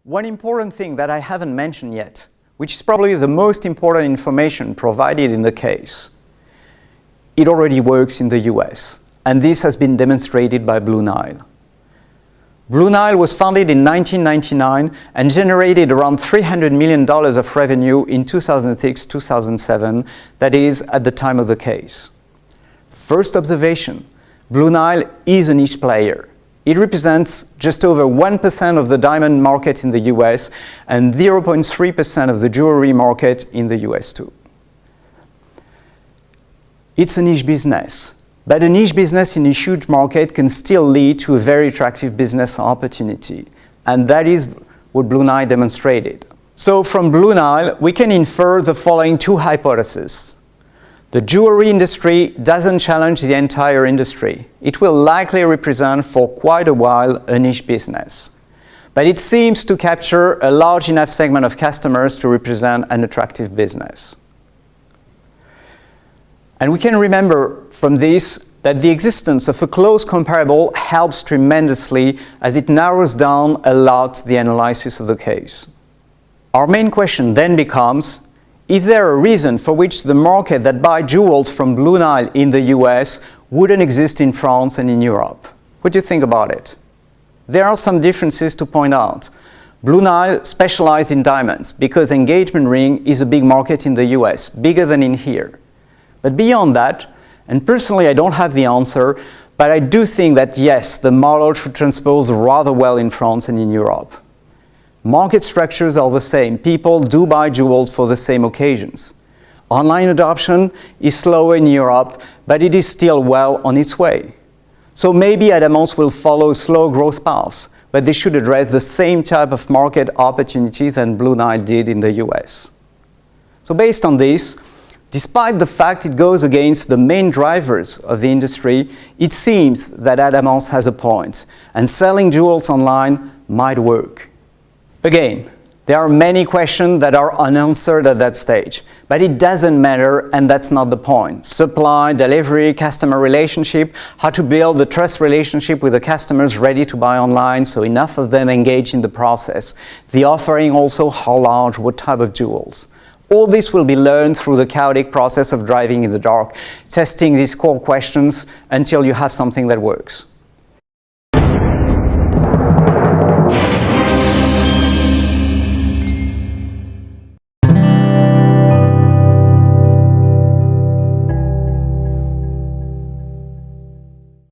One important thing that I haven't mentioned yet, which is probably the most important information provided in the case, it already works in the US, and this has been demonstrated by Blue Nile. Blue Nile was founded in 1999 and generated around $300 million of revenue in 2006-2007, that is, at the time of the case. First observation, Blue Nile is a niche player. It represents just over 1% of the diamond market in the US and 0.3% of the jewelry market in the US too. It's a niche business, but a niche business in a huge market can still lead to a very attractive business opportunity, and that is what Blue Nile demonstrated. So from Blue Nile, we can infer the following two hypotheses. The jewelry industry doesn't challenge the entire industry. It will likely represent for quite a while a niche business. But it seems to capture a large enough segment of customers to represent an attractive business. And we can remember from this that the existence of a close comparable helps tremendously as it narrows down a lot the analysis of the case. Our main question then becomes, is there a reason for which the market that buys jewels from Blue Nile in the US wouldn't exist in France and in Europe? What do you think about it? There are some differences to point out. Blue Nile specializes in diamonds because engagement ring is a big market in the US, bigger than in here. But beyond that, and personally I don't have the answer, but I do think that yes, the model should transpose rather well in France and in Europe. Market structures are the same. People do buy jewels for the same occasions. Online adoption is slower in Europe, but it is still well on its way. So maybe Adamance will follow a slow growth path, but they should address the same type of market opportunities than Blue Nile did in the US. So based on this, despite the fact it goes against the main drivers of the industry, it seems that Adamance has a point, and selling jewels online might work. Again, there are many questions that are unanswered at that stage, but it doesn't matter, and that's not the point. Supply, delivery, customer relationship, how to build the trust relationship with the customers ready to buy online, so enough of them engage in the process. The offering also, how large, what type of jewels. All this will be learned through the chaotic process of driving in the dark, testing these core questions until you have something that works.